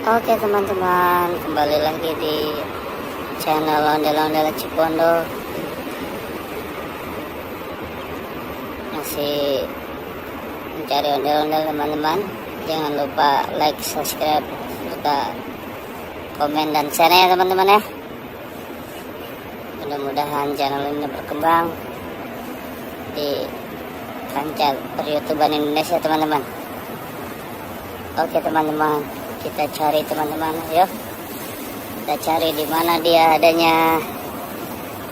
Oke teman-teman, kembali lagi di channel Ondel-Ondel Cipondo. Masih mencari ondel-ondel teman-teman. Jangan lupa like, subscribe, serta komen dan share ya teman-teman ya. Mudah-mudahan channel ini berkembang di kancah per-YouTuber Indonesia teman-teman. Oke teman-teman, kita cari teman-teman, yuk. Kita cari di mana dia adanya.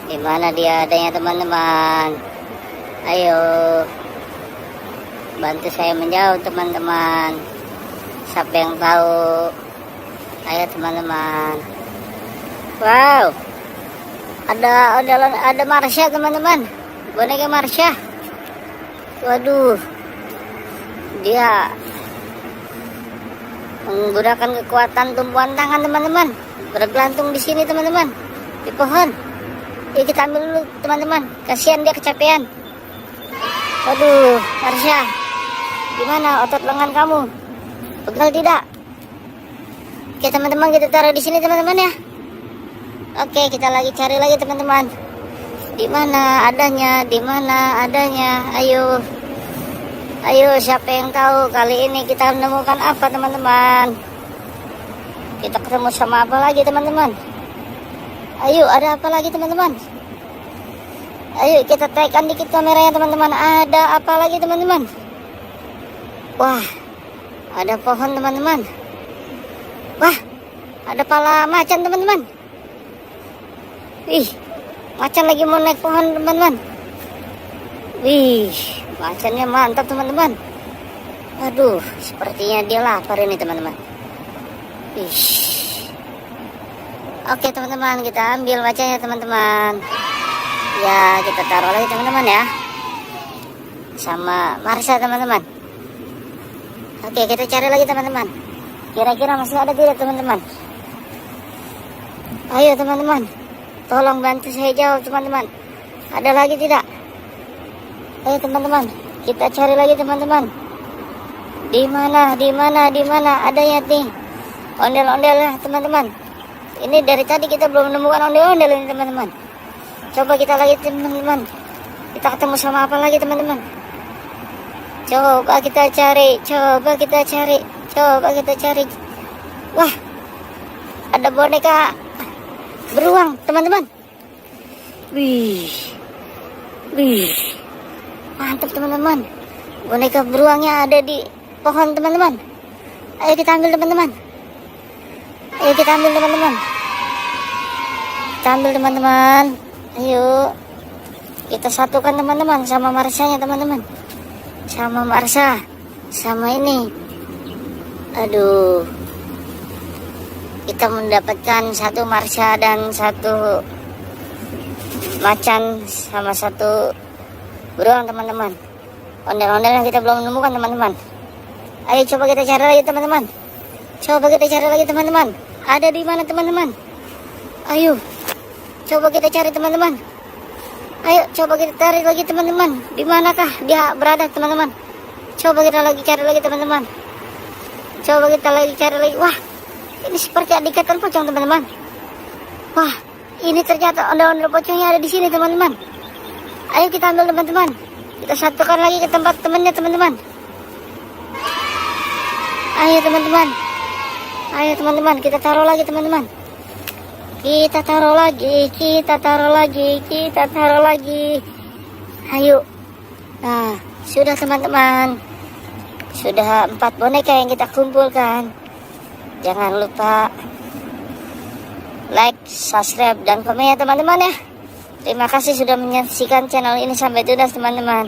Di mana dia adanya teman-teman. Ayo. Bantu saya menjauh teman-teman. Siapa yang tahu? Ayo teman-teman. Wow. Ada Marsha teman-teman. Boneka Marsha. Waduh. Dia menggunakan kekuatan tumpuan tangan teman-teman, bergelantung di sini teman-teman, di pohon. Yuk kita ambil dulu teman-teman, kasihan dia kecapean. Waduh, Marsha, gimana otot lengan kamu? Pegal tidak? Oke teman-teman, kita taruh di sini teman-teman ya. Oke, kita lagi cari lagi teman-teman. Di mana adanya? Di mana adanya? Ayo. Ayo, siapa yang tahu kali ini kita menemukan apa teman-teman? Kita ketemu sama apa lagi teman-teman? Ayo, ada apa lagi teman-teman? Ayo kita tekan dikit kameranya teman-teman. Ada apa lagi teman-teman? Wah, ada pohon teman-teman. Wah, ada pala macan teman-teman. Wih, macan lagi mau naik pohon teman-teman. Wih, macannya mantap teman-teman. Aduh, sepertinya dia lapar ini teman-teman. Oke teman-teman, kita ambil macannya teman-teman. Ya, kita taruh lagi teman-teman ya. Sama Marsha teman-teman. Oke, kita cari lagi teman-teman. Kira-kira masih ada tidak teman-teman? Ayo teman-teman, tolong bantu saya jawab teman-teman. Ada lagi tidak? Ayo teman-teman, kita cari lagi teman-teman. Di mana adanya nih ondel-ondel ya teman-teman. Ini dari tadi kita belum menemukan ondel-ondel ini teman-teman. Coba kita lagi teman-teman. Kita ketemu sama apa lagi teman-teman? Coba kita cari. Wah, ada boneka beruang teman-teman. Wih. Mantap teman-teman. Boneka beruangnya ada di pohon teman-teman. Ayo kita ambil teman-teman. Ayo. Kita satukan teman-teman sama Marshanya teman-teman. Sama Marsha. Sama ini. Aduh. Kita mendapatkan satu Marsha dan satu macan sama satu beruang teman-teman. Ondel-ondel yang kita belum menemukan teman-teman. Ayo coba kita cari lagi teman-teman. Ada di mana teman-teman? Ayo. Coba kita cari teman-teman. Ayo coba kita cari lagi teman-teman. Di manakah dia berada teman-teman? Coba kita lagi cari lagi teman-teman. Wah, ini seperti ikatan pocong teman-teman. Wah, ini ternyata ondel-ondel pocongnya ada di sini teman-teman. Ayo kita ambil teman-teman. Kita satukan lagi ke tempat temannya teman-teman. Ayo teman-teman, kita taruh lagi teman-teman. Kita taruh lagi. Ayo. Nah, sudah teman-teman. Sudah 4 boneka yang kita kumpulkan. Jangan lupa like, subscribe, dan komen ya teman-teman ya. Terima kasih sudah menyaksikan channel ini sampai tuntas teman-teman.